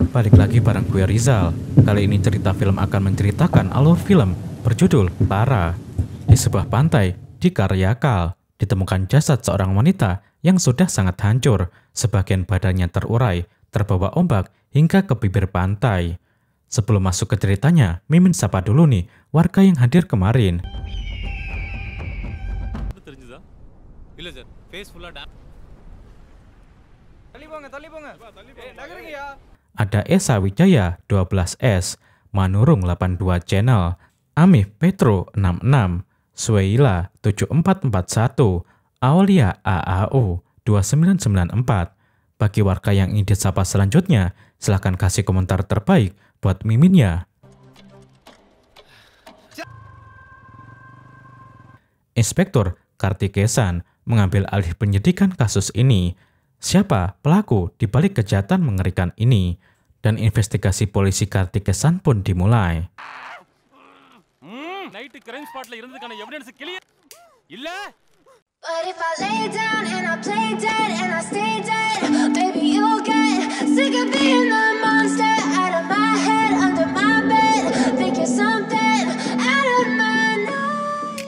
Balik lagi bareng gue Rizal. Kali ini cerita film akan menceritakan alur film berjudul Lara. Di sebuah pantai di Karyakal ditemukan jasad seorang wanita yang sudah sangat hancur. Sebagian badannya terurai, terbawa ombak hingga ke bibir pantai. Sebelum masuk ke ceritanya, Mimin sapa dulu nih warga yang hadir kemarin. Ada Esa Wijaya 12S, Manurung 82 Channel, Amif Petro 66, Sueila 7441, Aulia AAU 2994. Bagi warga yang ingin disapa selanjutnya, silahkan kasih komentar terbaik buat Mimin ya. Inspektur Kartikesan mengambil alih penyidikan kasus ini. Siapa pelaku di balik kejahatan mengerikan ini? Dan investigasi polisi Kartikesan pun dimulai. But if I lay down and I play dead and I stay dead, baby you'll get sick of being the monster out of my head, under my bed, think you're something out of my night.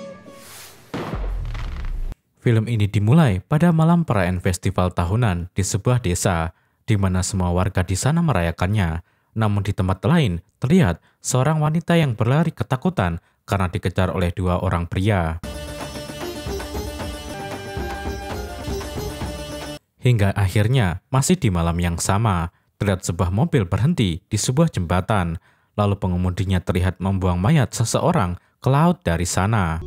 Film ini dimulai pada malam perayaan festival tahunan di sebuah desa, di mana semua warga di sana merayakannya. Namun di tempat lain terlihat seorang wanita yang berlari ketakutan karena dikejar oleh dua orang pria. Hingga akhirnya, masih di malam yang sama, terlihat sebuah mobil berhenti di sebuah jembatan. Lalu pengemudinya terlihat membuang mayat seseorang ke laut dari sana.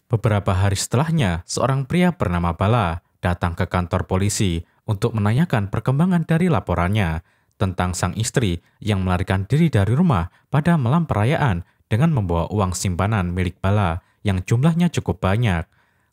Beberapa hari setelahnya, seorang pria bernama Bala datang ke kantor polisi untuk menanyakan perkembangan dari laporannya tentang sang istri yang melarikan diri dari rumah pada malam perayaan dengan membawa uang simpanan milik Bala yang jumlahnya cukup banyak.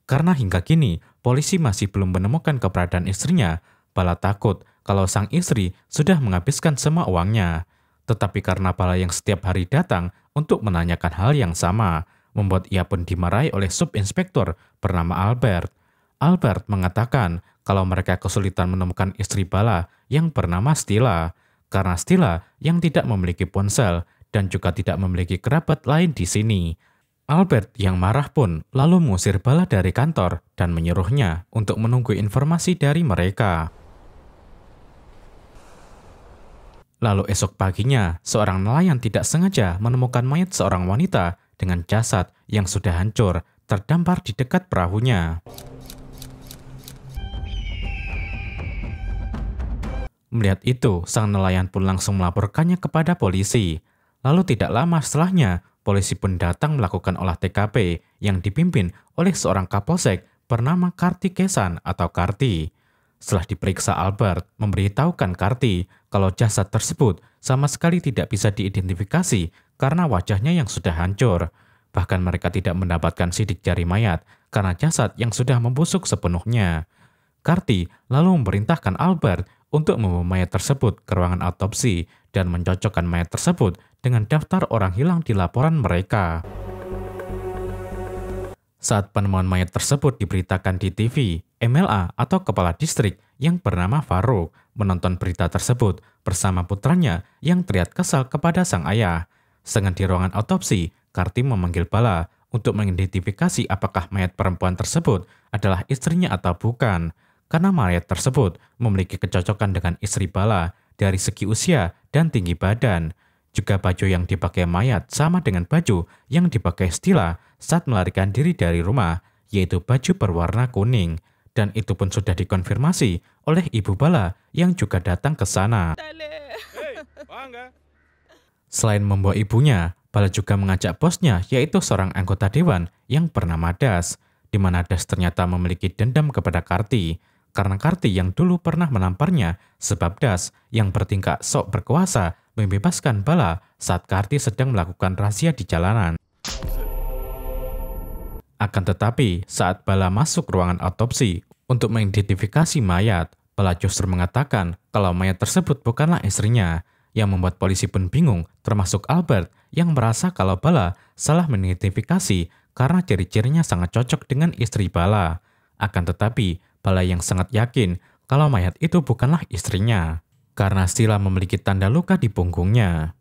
Karena hingga kini, polisi masih belum menemukan keberadaan istrinya, Bala takut kalau sang istri sudah menghabiskan semua uangnya. Tetapi karena Bala yang setiap hari datang untuk menanyakan hal yang sama, membuat ia pun dimarahi oleh subinspektur bernama Albert. Albert mengatakan kalau mereka kesulitan menemukan istri Bala yang bernama Stila, karena Stila yang tidak memiliki ponsel dan juga tidak memiliki kerabat lain di sini. Albert yang marah pun lalu mengusir Bala dari kantor dan menyuruhnya untuk menunggu informasi dari mereka. Lalu esok paginya, seorang nelayan tidak sengaja menemukan mayat seorang wanita dengan jasad yang sudah hancur terdampar di dekat perahunya. Melihat itu, sang nelayan pun langsung melaporkannya kepada polisi. Lalu tidak lama setelahnya, polisi pun datang melakukan olah TKP yang dipimpin oleh seorang kapolsek bernama Kartikesan atau Karti. Setelah diperiksa, Albert memberitahukan Karti kalau jasad tersebut sama sekali tidak bisa diidentifikasi karena wajahnya yang sudah hancur. Bahkan mereka tidak mendapatkan sidik jari mayat karena jasad yang sudah membusuk sepenuhnya. Karti lalu memerintahkan Albert untuk membawa mayat tersebut ke ruangan autopsi dan mencocokkan mayat tersebut dengan daftar orang hilang di laporan mereka. Saat penemuan mayat tersebut diberitakan di TV, MLA atau kepala distrik yang bernama Faruk menonton berita tersebut bersama putranya yang terlihat kesal kepada sang ayah. Sedangkan di ruangan autopsi, Karti memanggil Bala untuk mengidentifikasi apakah mayat perempuan tersebut adalah istrinya atau bukan. Karena mayat tersebut memiliki kecocokan dengan istri Bala dari segi usia dan tinggi badan. Juga baju yang dipakai mayat sama dengan baju yang dipakai Stila saat melarikan diri dari rumah, yaitu baju berwarna kuning. Dan itu pun sudah dikonfirmasi oleh ibu Bala yang juga datang ke sana. Selain membawa ibunya, Bala juga mengajak bosnya, yaitu seorang anggota dewan yang bernama Das, di mana Das ternyata memiliki dendam kepada Karti. Karena Karti yang dulu pernah menamparnya, sebab Das yang bertingkah sok berkuasa membebaskan Bala saat Karti sedang melakukan razia di jalanan. Akan tetapi, saat Bala masuk ruangan autopsi untuk mengidentifikasi mayat, Bala justru mengatakan kalau mayat tersebut bukanlah istrinya, yang membuat polisi pun bingung, termasuk Albert yang merasa kalau Bala salah mengidentifikasi karena ciri-cirinya sangat cocok dengan istri Bala. Akan tetapi, Bala yang sangat yakin kalau mayat itu bukanlah istrinya, karena Sheila memiliki tanda luka di punggungnya.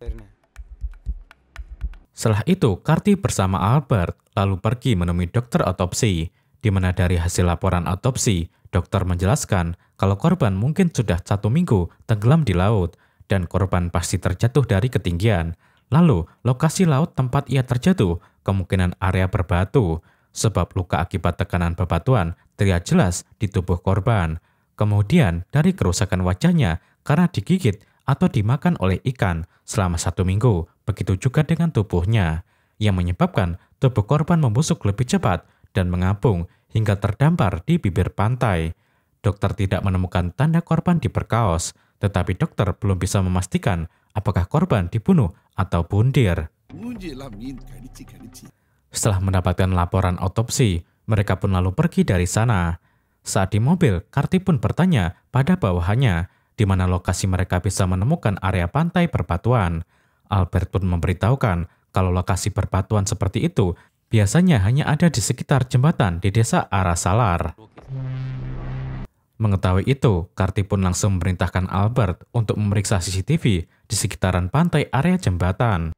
Setelah itu, Karti bersama Albert lalu pergi menemui dokter otopsi, di mana dari hasil laporan otopsi, dokter menjelaskan kalau korban mungkin sudah 1 minggu tenggelam di laut, dan korban pasti terjatuh dari ketinggian. Lalu, lokasi laut tempat ia terjatuh kemungkinan area berbatu, sebab luka akibat tekanan bebatuan terlihat jelas di tubuh korban. Kemudian, dari kerusakan wajahnya karena digigit atau dimakan oleh ikan selama 1 minggu, begitu juga dengan tubuhnya, yang menyebabkan tubuh korban membusuk lebih cepat dan mengapung hingga terdampar di bibir pantai. Dokter tidak menemukan tanda korban di perkaos, tetapi dokter belum bisa memastikan apakah korban dibunuh atau bundir. Setelah mendapatkan laporan otopsi, mereka pun lalu pergi dari sana. Saat di mobil, Karti pun bertanya pada bawahannya di mana lokasi mereka bisa menemukan area pantai berbatuan. Albert pun memberitahukan kalau lokasi berbatuan seperti itu biasanya hanya ada di sekitar jembatan di desa Arasalar. Mengetahui itu, Karti pun langsung memerintahkan Albert untuk memeriksa CCTV di sekitaran pantai area jembatan.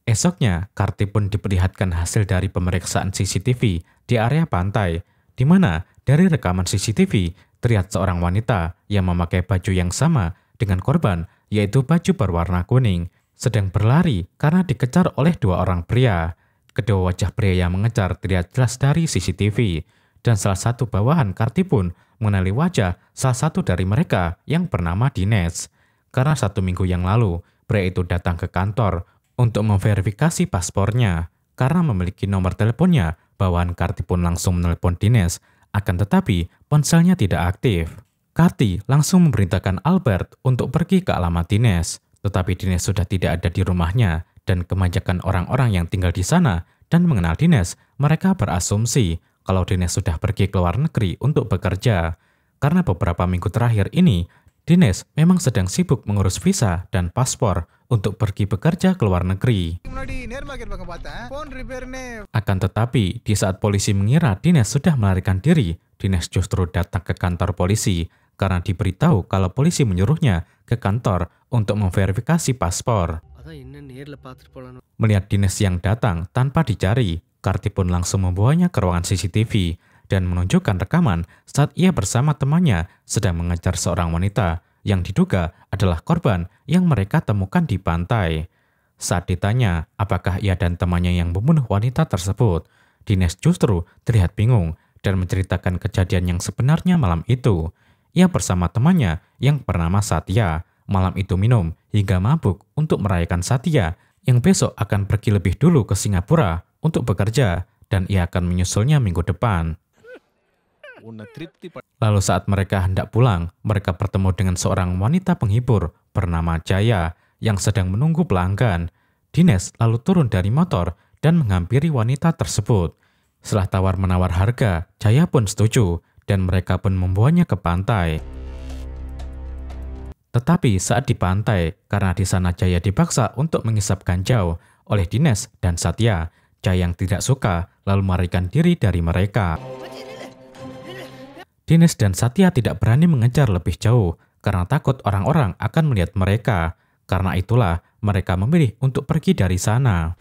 Esoknya, Karti pun diperlihatkan hasil dari pemeriksaan CCTV di area pantai, di mana dari rekaman CCTV terlihat seorang wanita yang memakai baju yang sama dengan korban, yaitu baju berwarna kuning, sedang berlari karena dikejar oleh 2 orang pria. Kedua wajah pria yang mengejar terlihat jelas dari CCTV, dan salah satu bawahan Karti pun mengenali wajah salah satu dari mereka yang bernama Dinesh. Karena 1 minggu yang lalu, pria itu datang ke kantor untuk memverifikasi paspornya. Karena memiliki nomor teleponnya, bawahan Karti pun langsung menelepon Dinesh, akan tetapi ponselnya tidak aktif. Karti langsung memerintahkan Albert untuk pergi ke alamat Dinesh, tetapi Dinesh sudah tidak ada di rumahnya, dan kebanyakan orang-orang yang tinggal di sana dan mengenal Dinesh, mereka berasumsi kalau Dinesh sudah pergi ke luar negeri untuk bekerja. Karena beberapa minggu terakhir ini, Dinesh memang sedang sibuk mengurus visa dan paspor untuk pergi bekerja ke luar negeri. Akan tetapi, di saat polisi mengira Dinesh sudah melarikan diri, Dinesh justru datang ke kantor polisi karena diberitahu kalau polisi menyuruhnya ke kantor untuk memverifikasi paspor. Melihat Dinesh yang datang tanpa dicari, Karti pun langsung membawanya ke ruangan CCTV dan menunjukkan rekaman saat ia bersama temannya sedang mengejar seorang wanita yang diduga adalah korban yang mereka temukan di pantai. Saat ditanya apakah ia dan temannya yang membunuh wanita tersebut, Dinesh justru terlihat bingung dan menceritakan kejadian yang sebenarnya malam itu. Ia bersama temannya yang bernama Satya malam itu minum hingga mabuk untuk merayakan Satya yang besok akan pergi lebih dulu ke Singapura untuk bekerja dan ia akan menyusulnya minggu depan. Lalu saat mereka hendak pulang, mereka bertemu dengan seorang wanita penghibur bernama Jaya yang sedang menunggu pelanggan. Dinesh lalu turun dari motor dan menghampiri wanita tersebut. Setelah tawar-menawar harga, Jaya pun setuju dan mereka pun membawanya ke pantai. Tetapi saat di pantai, karena di sana Jaya dipaksa untuk mengisap ganjau oleh Dinesh dan Satya, Jaya yang tidak suka lalu melarikan diri dari mereka. Dinesh dan Satya tidak berani mengejar lebih jauh karena takut orang-orang akan melihat mereka. Karena itulah mereka memilih untuk pergi dari sana.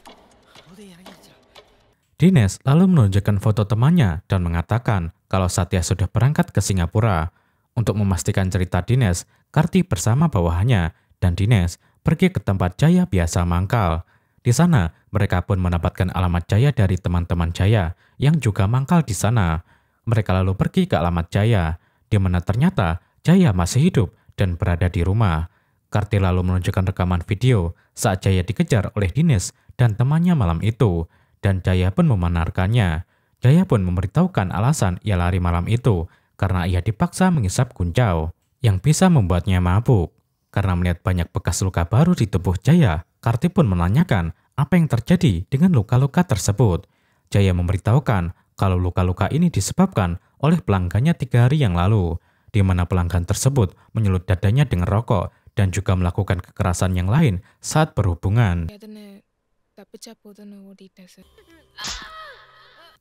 Dinesh lalu menunjukkan foto temannya dan mengatakan kalau Satya sudah berangkat ke Singapura. Untuk memastikan cerita Dinesh, Karti bersama bawahannya dan Dinesh pergi ke tempat Jaya biasa mangkal. Di sana, mereka pun mendapatkan alamat Jaya dari teman-teman Jaya yang juga mangkal di sana. Mereka lalu pergi ke alamat Jaya, di mana ternyata Jaya masih hidup dan berada di rumah. Karti lalu menunjukkan rekaman video saat Jaya dikejar oleh Dinesh dan temannya malam itu, dan Jaya pun membenarkannya. Jaya pun memberitahukan alasan ia lari malam itu karena ia dipaksa mengisap kunjau yang bisa membuatnya mabuk. Karena melihat banyak bekas luka baru di tubuh Jaya, Karti pun menanyakan apa yang terjadi dengan luka-luka tersebut. Jaya memberitahukan kalau luka-luka ini disebabkan oleh pelanggannya 3 hari yang lalu, di mana pelanggan tersebut menyulut dadanya dengan rokok dan juga melakukan kekerasan yang lain saat berhubungan.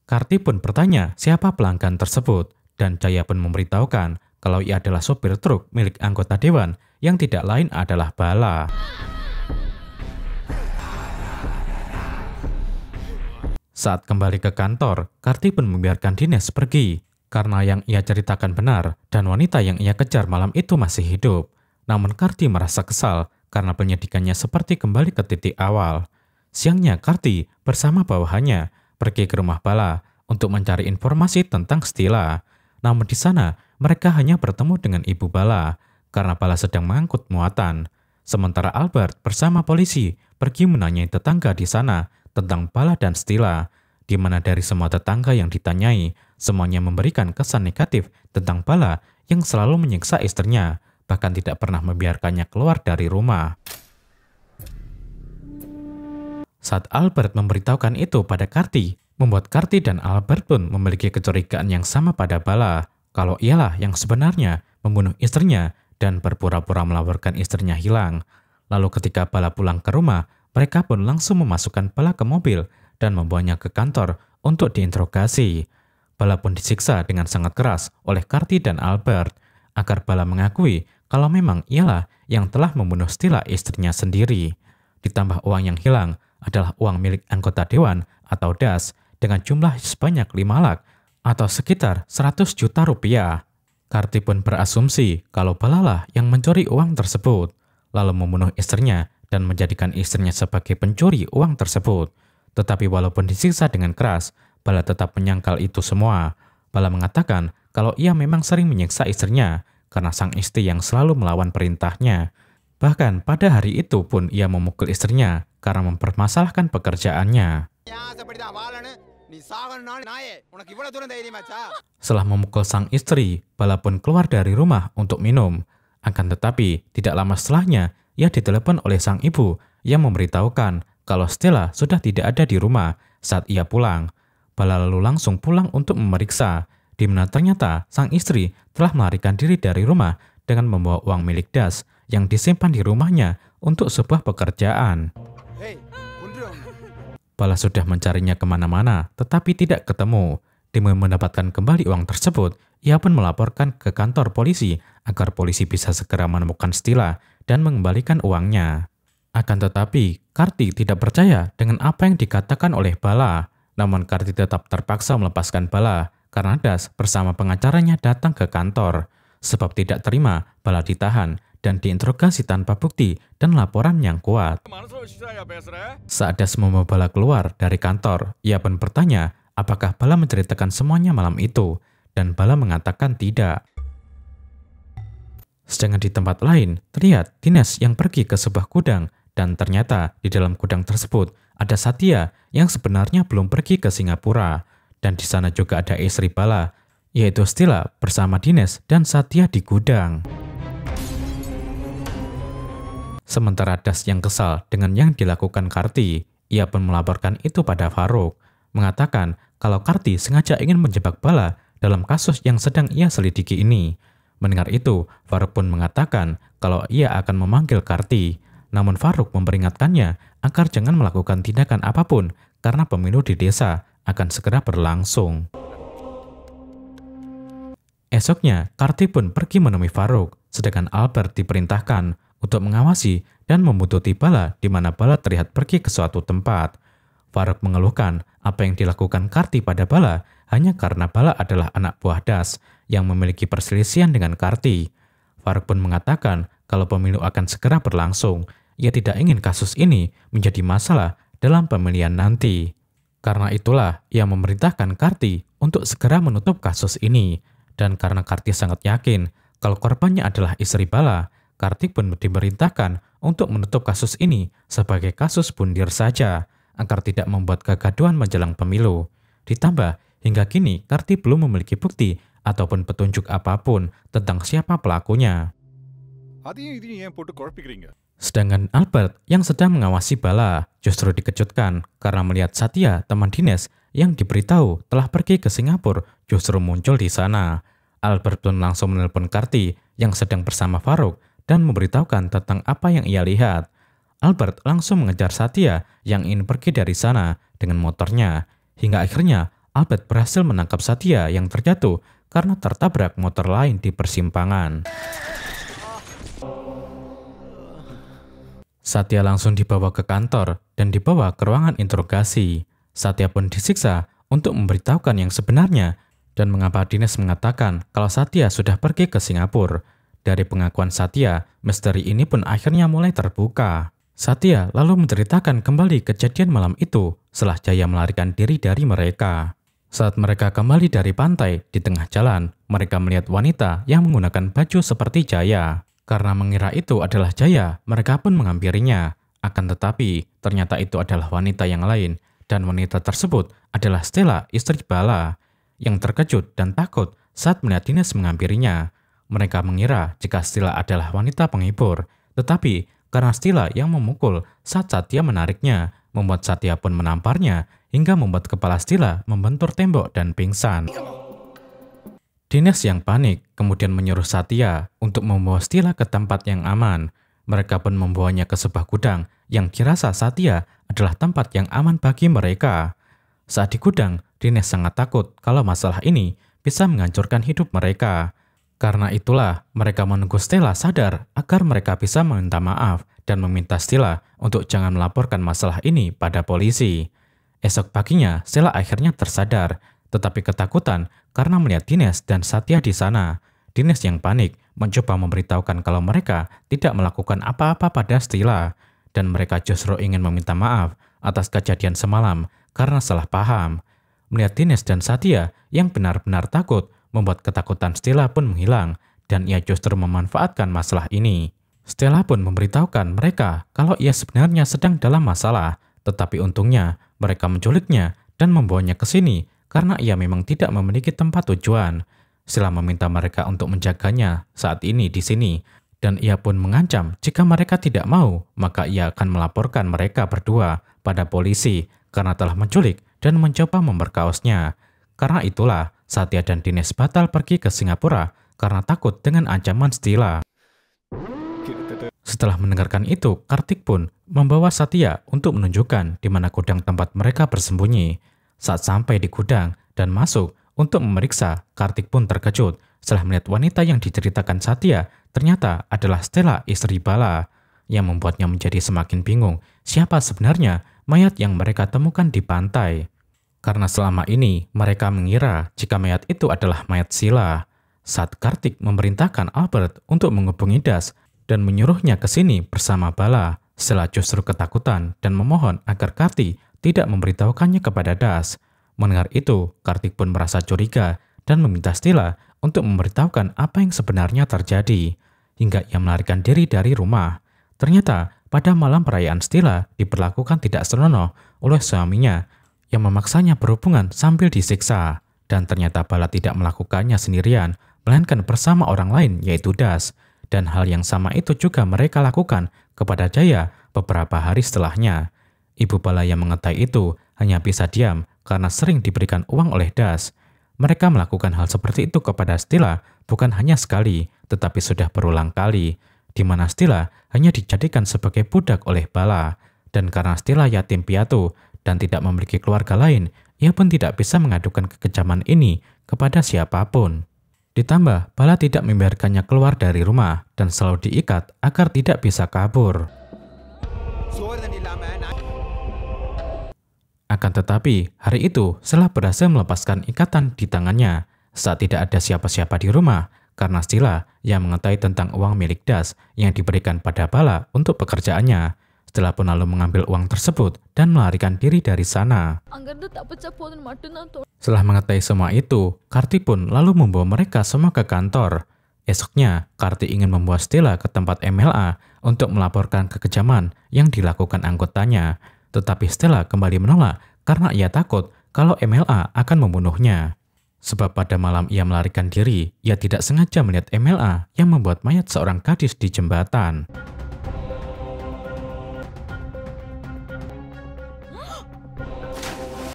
Karti pun bertanya siapa pelanggan tersebut, dan Jaya pun memberitahukan kalau ia adalah sopir truk milik anggota dewan yang tidak lain adalah Bala. Saat kembali ke kantor, Karti pun membiarkan Dinesh pergi karena yang ia ceritakan benar dan wanita yang ia kejar malam itu masih hidup. Namun Karti merasa kesal karena penyidikannya seperti kembali ke titik awal. Siangnya Karti bersama bawahannya pergi ke rumah Bala untuk mencari informasi tentang Stila. Namun di sana mereka hanya bertemu dengan ibu Bala karena Bala sedang mengangkut muatan. Sementara Albert bersama polisi pergi menanyai tetangga di sana tentang Bala dan Stila, di mana dari semua tetangga yang ditanyai, semuanya memberikan kesan negatif tentang Bala yang selalu menyiksa istrinya, bahkan tidak pernah membiarkannya keluar dari rumah. Saat Albert memberitahukan itu pada Karti, membuat Karti dan Albert pun memiliki kecurigaan yang sama pada Bala, kalau ialah yang sebenarnya membunuh istrinya dan berpura-pura melaporkan istrinya hilang. Lalu ketika Bala pulang ke rumah, mereka pun langsung memasukkan Bala ke mobil dan membawanya ke kantor untuk diinterogasi. Bala pun disiksa dengan sangat keras oleh Karti dan Albert agar Bala mengakui kalau memang ialah yang telah membunuh Stila istrinya sendiri. Ditambah uang yang hilang adalah uang milik anggota dewan atau DAS dengan jumlah sebanyak 5 lak atau sekitar 100 juta rupiah. Karti pun berasumsi kalau Bala lah yang mencuri uang tersebut, lalu membunuh istrinya dan menjadikan istrinya sebagai pencuri uang tersebut. Tetapi walaupun disiksa dengan keras, Bala tetap menyangkal itu semua. Bala mengatakan kalau ia memang sering menyiksa istrinya karena sang istri yang selalu melawan perintahnya. Bahkan pada hari itu pun ia memukul istrinya karena mempermasalahkan pekerjaannya. Setelah memukul sang istri, Bala pun keluar dari rumah untuk minum. Akan tetapi, tidak lama setelahnya, ia ditelepon oleh sang ibu yang memberitahukan kalau Stella sudah tidak ada di rumah saat ia pulang. Bala lalu langsung pulang untuk memeriksa, di mana ternyata sang istri telah melarikan diri dari rumah dengan membawa uang milik DAS yang disimpan di rumahnya untuk sebuah pekerjaan. Bala sudah mencarinya kemana-mana, tetapi tidak ketemu. Demi mendapatkan kembali uang tersebut, ia pun melaporkan ke kantor polisi agar polisi bisa segera menemukan Stila dan mengembalikan uangnya. Akan tetapi, Karti tidak percaya dengan apa yang dikatakan oleh Bala. Namun Karti tetap terpaksa melepaskan Bala karena Das bersama pengacaranya datang ke kantor. Sebab tidak terima Bala ditahan dan diinterogasi tanpa bukti dan laporan yang kuat. Saat Das membawa Bala keluar dari kantor, ia pun bertanya apakah Bala menceritakan semuanya malam itu, dan Bala mengatakan tidak. Sedangkan di tempat lain, terlihat Dinesh yang pergi ke sebuah gudang, dan ternyata di dalam gudang tersebut ada Satya yang sebenarnya belum pergi ke Singapura, dan di sana juga ada istri Bala, yaitu Stila bersama Dinesh dan Satya di gudang. Sementara Das yang kesal dengan yang dilakukan Karti, ia pun melaporkan itu pada Faruk, mengatakan kalau Karti sengaja ingin menjebak Bala dalam kasus yang sedang ia selidiki ini. Mendengar itu, Faruk pun mengatakan kalau ia akan memanggil Karti. Namun Faruk memperingatkannya agar jangan melakukan tindakan apapun karena pemilu di desa akan segera berlangsung. Esoknya, Karti pun pergi menemui Faruk, sedangkan Albert diperintahkan untuk mengawasi dan membuntuti Bala di mana Bala terlihat pergi ke suatu tempat. Faruk mengeluhkan apa yang dilakukan Karti pada Bala hanya karena Bala adalah anak buah Das yang memiliki perselisihan dengan Karti. Faruk pun mengatakan kalau pemilu akan segera berlangsung, ia tidak ingin kasus ini menjadi masalah dalam pemilihan nanti. Karena itulah ia memerintahkan Karti untuk segera menutup kasus ini. Dan karena Karti sangat yakin kalau korbannya adalah istri Bala, Karti pun diperintahkan untuk menutup kasus ini sebagai kasus bundir saja, agar tidak membuat kegaduhan menjelang pemilu. Ditambah, hingga kini Karti belum memiliki bukti ataupun petunjuk apapun tentang siapa pelakunya. Sedangkan Albert yang sedang mengawasi Bala justru dikejutkan karena melihat Satya, teman Dinesh yang diberitahu telah pergi ke Singapura, justru muncul di sana. Albert pun langsung menelpon Karti yang sedang bersama Faruk dan memberitahukan tentang apa yang ia lihat. Albert langsung mengejar Satya yang ingin pergi dari sana dengan motornya, hingga akhirnya Albert berhasil menangkap Satya yang terjatuh karena tertabrak motor lain di persimpangan. Satya langsung dibawa ke kantor dan dibawa ke ruangan interogasi. Satya pun disiksa untuk memberitahukan yang sebenarnya dan mengapa Dinesh mengatakan kalau Satya sudah pergi ke Singapura. Dari pengakuan Satya, misteri ini pun akhirnya mulai terbuka. Satya lalu menceritakan kembali kejadian malam itu setelah Jaya melarikan diri dari mereka. Saat mereka kembali dari pantai, di tengah jalan, mereka melihat wanita yang menggunakan baju seperti Jaya. Karena mengira itu adalah Jaya, mereka pun menghampirinya. Akan tetapi, ternyata itu adalah wanita yang lain, dan wanita tersebut adalah Stella, istri Bala, yang terkejut dan takut saat melihat Dinesh menghampirinya. Mereka mengira jika Stella adalah wanita penghibur, tetapi karena Stella yang memukul saat Satya menariknya, membuat Satya pun menamparnya hingga membuat kepala Stella membentur tembok dan pingsan. Dinesh yang panik kemudian menyuruh Satya untuk membawa Stella ke tempat yang aman. Mereka pun membawanya ke sebuah gudang yang dirasa Satya adalah tempat yang aman bagi mereka. Saat di gudang, Dinesh sangat takut kalau masalah ini bisa menghancurkan hidup mereka. Karena itulah, mereka menunggu Stella sadar agar mereka bisa meminta maaf dan meminta Stella untuk jangan melaporkan masalah ini pada polisi. Esok paginya, Stella akhirnya tersadar, tetapi ketakutan karena melihat Dinesh dan Satya di sana. Dinesh yang panik mencoba memberitahukan kalau mereka tidak melakukan apa-apa pada Stella, dan mereka justru ingin meminta maaf atas kejadian semalam karena salah paham. Melihat Dinesh dan Satya yang benar-benar takut, membuat ketakutan Stella pun menghilang, dan ia justru memanfaatkan masalah ini. Stella pun memberitahukan mereka kalau ia sebenarnya sedang dalam masalah, tetapi untungnya mereka menculiknya dan membawanya ke sini karena ia memang tidak memiliki tempat tujuan. Stella meminta mereka untuk menjaganya saat ini di sini, dan ia pun mengancam jika mereka tidak mau, maka ia akan melaporkan mereka berdua pada polisi karena telah menculik dan mencoba memperkaosnya. Karena itulah, Satya dan Dinesh batal pergi ke Singapura karena takut dengan ancaman Stella. Setelah mendengarkan itu, Kartik pun membawa Satya untuk menunjukkan di mana gudang tempat mereka bersembunyi. Saat sampai di gudang dan masuk untuk memeriksa, Kartik pun terkejut setelah melihat wanita yang diceritakan Satya ternyata adalah Stella, istri Bala, yang membuatnya menjadi semakin bingung siapa sebenarnya mayat yang mereka temukan di pantai. Karena selama ini mereka mengira jika mayat itu adalah mayat Sheila. Saat Kartik memerintahkan Albert untuk menghubungi Das dan menyuruhnya ke sini bersama Bala, Sheila justru ketakutan dan memohon agar Kartik tidak memberitahukannya kepada Das. Mendengar itu, Kartik pun merasa curiga dan meminta Stella untuk memberitahukan apa yang sebenarnya terjadi, hingga ia melarikan diri dari rumah. Ternyata pada malam perayaan Stella diperlakukan tidak senonoh oleh suaminya yang memaksanya berhubungan sambil disiksa, dan ternyata Bala tidak melakukannya sendirian, melainkan bersama orang lain yaitu Das, dan hal yang sama itu juga mereka lakukan kepada Jaya beberapa hari setelahnya. Ibu Bala yang mengetahui itu hanya bisa diam karena sering diberikan uang oleh Das. Mereka melakukan hal seperti itu kepada Stella bukan hanya sekali, tetapi sudah berulang kali, di mana Stella hanya dijadikan sebagai budak oleh Bala, dan karena Stella yatim piatu dan tidak memiliki keluarga lain, ia pun tidak bisa mengadukan kekejaman ini kepada siapapun. Ditambah, Bala tidak membiarkannya keluar dari rumah dan selalu diikat agar tidak bisa kabur. Akan tetapi, hari itu Stella berhasil melepaskan ikatan di tangannya saat tidak ada siapa-siapa di rumah, karena Stella yang mengetahui tentang uang milik Das yang diberikan pada Bala untuk pekerjaannya. Stella pun lalu mengambil uang tersebut dan melarikan diri dari sana. Setelah mengetahui semua itu, Kartik pun lalu membawa mereka semua ke kantor. Esoknya, Kartik ingin membawa Stella ke tempat MLA untuk melaporkan kekejaman yang dilakukan anggotanya. Tetapi Stella kembali menolak karena ia takut kalau MLA akan membunuhnya. Sebab pada malam ia melarikan diri, ia tidak sengaja melihat MLA yang membuat mayat seorang gadis di jembatan.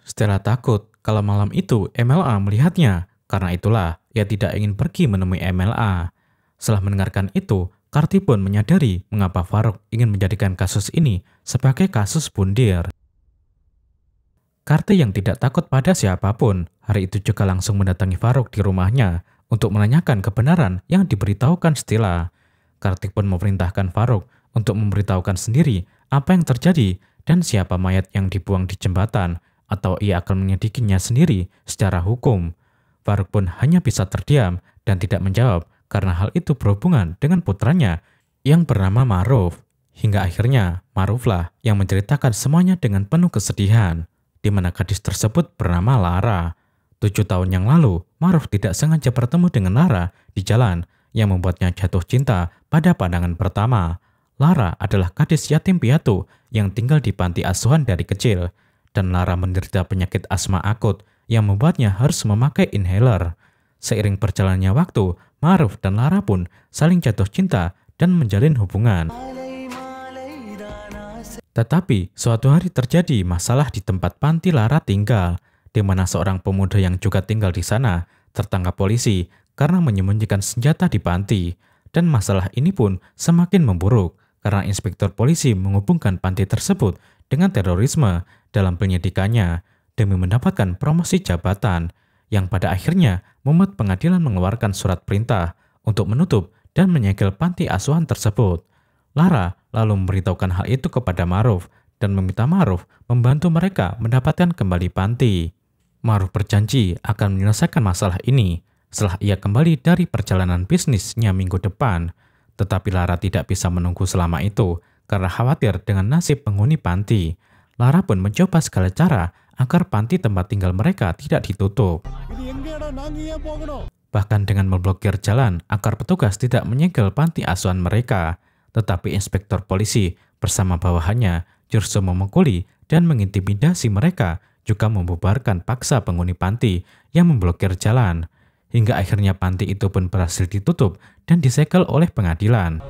Stella takut kalau malam itu MLA melihatnya, karena itulah ia tidak ingin pergi menemui MLA. Setelah mendengarkan itu, Kartik pun menyadari mengapa Farouk ingin menjadikan kasus ini sebagai kasus bundir. Karti yang tidak takut pada siapapun, hari itu juga langsung mendatangi Farouk di rumahnya untuk menanyakan kebenaran yang diberitahukan Stella. Kartik pun memerintahkan Farouk untuk memberitahukan sendiri apa yang terjadi dan siapa mayat yang dibuang di jembatan, atau ia akan menyelidikinya sendiri secara hukum. Farouk pun hanya bisa terdiam dan tidak menjawab karena hal itu berhubungan dengan putranya yang bernama Maruf. Hingga akhirnya Maruflah yang menceritakan semuanya dengan penuh kesedihan, di mana gadis tersebut bernama Lara. 7 tahun yang lalu, Maruf tidak sengaja bertemu dengan Lara di jalan yang membuatnya jatuh cinta pada pandangan pertama. Lara adalah gadis yatim piatu yang tinggal di panti asuhan dari kecil, dan Lara menderita penyakit asma akut yang membuatnya harus memakai inhaler. Seiring berjalannya waktu, Maruf dan Lara pun saling jatuh cinta dan menjalin hubungan. Tetapi suatu hari terjadi masalah di tempat panti Lara tinggal, di mana seorang pemuda yang juga tinggal di sana tertangkap polisi karena menyembunyikan senjata di panti. Dan masalah ini pun semakin memburuk karena inspektur polisi menghubungkan panti tersebut dengan terorisme dalam penyidikannya demi mendapatkan promosi jabatan, yang pada akhirnya membuat pengadilan mengeluarkan surat perintah untuk menutup dan menyegel panti asuhan tersebut. Lara lalu memberitahukan hal itu kepada Maruf dan meminta Maruf membantu mereka mendapatkan kembali panti. Maruf berjanji akan menyelesaikan masalah ini setelah ia kembali dari perjalanan bisnisnya minggu depan. Tetapi Lara tidak bisa menunggu selama itu karena khawatir dengan nasib penghuni panti. Lara pun mencoba segala cara agar panti tempat tinggal mereka tidak ditutup. Bahkan dengan memblokir jalan agar petugas tidak menyegel panti asuhan mereka. Tetapi inspektur polisi bersama bawahannya justru memukuli dan mengintimidasi mereka, juga membubarkan paksa penghuni panti yang memblokir jalan. Hingga akhirnya panti itu pun berhasil ditutup dan disegel oleh pengadilan.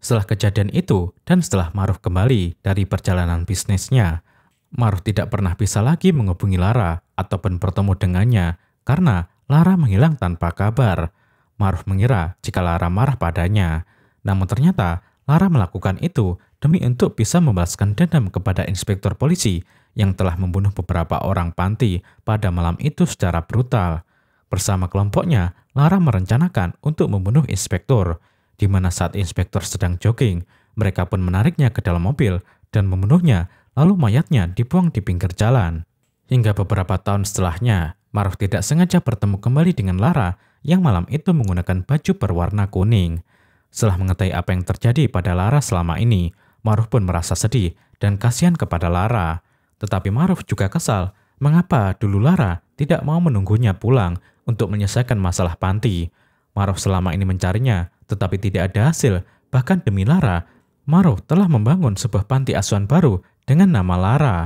Setelah kejadian itu dan setelah Maruf kembali dari perjalanan bisnisnya, Maruf tidak pernah bisa lagi menghubungi Lara ataupun bertemu dengannya karena Lara menghilang tanpa kabar. Maruf mengira jika Lara marah padanya, namun ternyata Lara melakukan itu demi untuk bisa membalaskan dendam kepada inspektur polisi yang telah membunuh beberapa orang panti pada malam itu secara brutal. Bersama kelompoknya, Lara merencanakan untuk membunuh inspektur, di mana saat inspektur sedang jogging, mereka pun menariknya ke dalam mobil dan membunuhnya, lalu mayatnya dibuang di pinggir jalan. Hingga beberapa tahun setelahnya, Maruf tidak sengaja bertemu kembali dengan Lara yang malam itu menggunakan baju berwarna kuning. Setelah mengetahui apa yang terjadi pada Lara selama ini, Maruf pun merasa sedih dan kasihan kepada Lara. Tetapi Maruf juga kesal mengapa dulu Lara tidak mau menunggunya pulang untuk menyelesaikan masalah panti. Maruf selama ini mencarinya, tetapi tidak ada hasil. Bahkan demi Lara, Maruf telah membangun sebuah panti asuhan baru dengan nama Lara.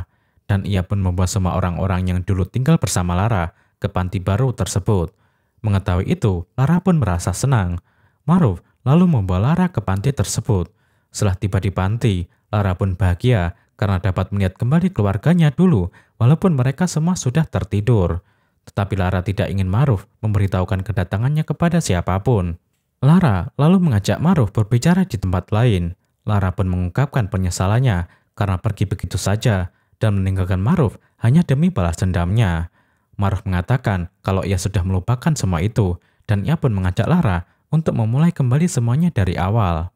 Dan ia pun membawa semua orang-orang yang dulu tinggal bersama Lara ke panti baru tersebut. Mengetahui itu, Lara pun merasa senang. Maruf lalu membawa Lara ke panti tersebut. Setelah tiba di panti, Lara pun bahagia karena dapat melihat kembali keluarganya dulu, walaupun mereka semua sudah tertidur. Tetapi Lara tidak ingin Maruf memberitahukan kedatangannya kepada siapapun. Lara lalu mengajak Maruf berbicara di tempat lain. Lara pun mengungkapkan penyesalannya karena pergi begitu saja dan meninggalkan Maruf hanya demi balas dendamnya. Maruf mengatakan kalau ia sudah melupakan semua itu, dan ia pun mengajak Lara untuk memulai kembali semuanya dari awal.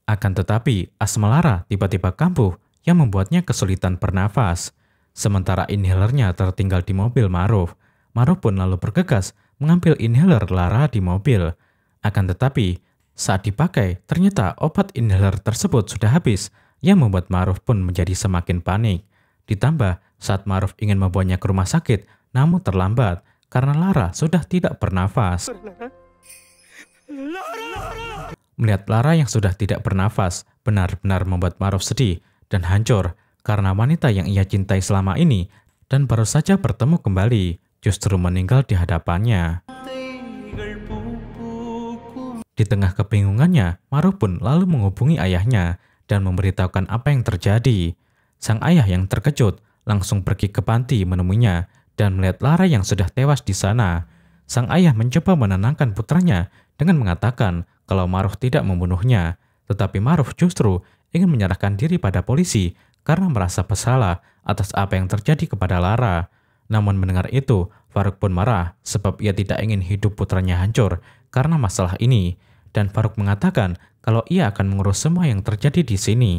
Akan tetapi, asma Lara tiba-tiba kambuh yang membuatnya kesulitan bernafas. Sementara inhalernya tertinggal di mobil Maruf. Maruf pun lalu bergegas mengambil inhaler Lara di mobil. Akan tetapi, saat dipakai, ternyata obat inhaler tersebut sudah habis, yang membuat Maruf pun menjadi semakin panik. Ditambah, saat Maruf ingin membawanya ke rumah sakit, namun terlambat karena Lara sudah tidak bernafas. Melihat Lara yang sudah tidak bernafas, benar-benar membuat Maruf sedih dan hancur karena wanita yang ia cintai selama ini dan baru saja bertemu kembali, justru meninggal di hadapannya. Di tengah kebingungannya, Maruf pun lalu menghubungi ayahnya dan memberitahukan apa yang terjadi. Sang ayah yang terkejut langsung pergi ke panti menemuinya dan melihat Lara yang sudah tewas di sana. Sang ayah mencoba menenangkan putranya dengan mengatakan kalau Maruf tidak membunuhnya, tetapi Maruf justru ingin menyerahkan diri pada polisi karena merasa bersalah atas apa yang terjadi kepada Lara. Namun mendengar itu, Farouk pun marah sebab ia tidak ingin hidup putranya hancur karena masalah ini. Dan Farouk mengatakan kalau ia akan mengurus semua yang terjadi di sini.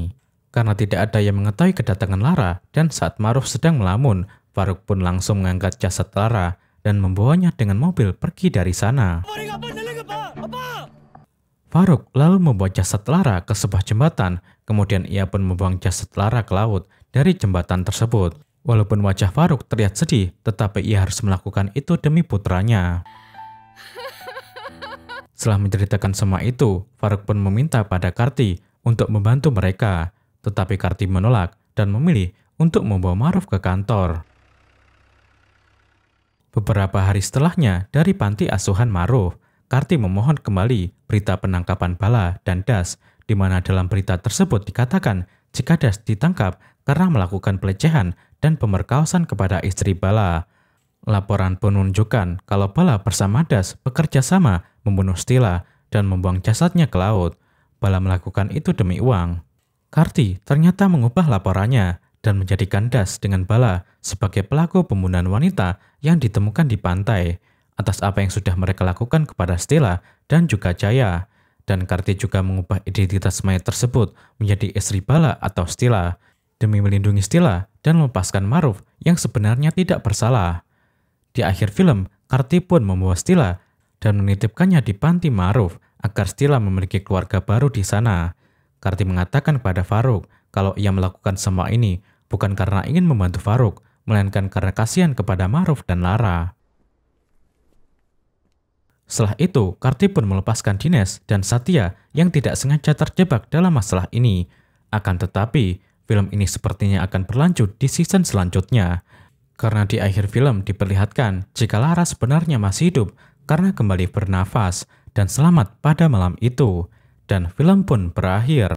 Karena tidak ada yang mengetahui kedatangan Lara dan saat Maruf sedang melamun, Farouk pun langsung mengangkat jasad Lara dan membawanya dengan mobil pergi dari sana. Farouk lalu membawa jasad Lara ke sebuah jembatan, kemudian ia pun membuang jasad Lara ke laut dari jembatan tersebut. Walaupun wajah Farouk terlihat sedih, tetapi ia harus melakukan itu demi putranya. Setelah menceritakan semua itu, Farouk pun meminta pada Karti untuk membantu mereka. Tetapi Karti menolak dan memilih untuk membawa Maruf ke kantor. Beberapa hari setelahnya, dari panti asuhan Maruf, Karti memohon kembali berita penangkapan Bala dan Das, di mana dalam berita tersebut dikatakan jika Das ditangkap karena melakukan pelecehan dan pemerkosaan kepada istri Bala. Laporan pun menunjukkan kalau Bala bersama Das bekerja sama membunuh Stila dan membuang jasadnya ke laut. Bala melakukan itu demi uang. Karti ternyata mengubah laporannya dan menjadikan Das dengan Bala sebagai pelaku pembunuhan wanita yang ditemukan di pantai atas apa yang sudah mereka lakukan kepada Stila dan juga Jaya. Dan Karti juga mengubah identitas mayat tersebut menjadi istri Bala atau Stila demi melindungi Stila dan melepaskan Maruf yang sebenarnya tidak bersalah. Di akhir film, Karti pun membawa Stila dan menitipkannya di panti Maruf agar Stila memiliki keluarga baru di sana. Karti mengatakan kepada Farouk kalau ia melakukan semua ini bukan karena ingin membantu Farouk, melainkan karena kasihan kepada Maruf dan Lara. Setelah itu, Karti pun melepaskan Dines dan Satya yang tidak sengaja terjebak dalam masalah ini. Akan tetapi, film ini sepertinya akan berlanjut di season selanjutnya. Karena di akhir film diperlihatkan jika Lara sebenarnya masih hidup karena kembali bernafas dan selamat pada malam itu. Dan film pun berakhir.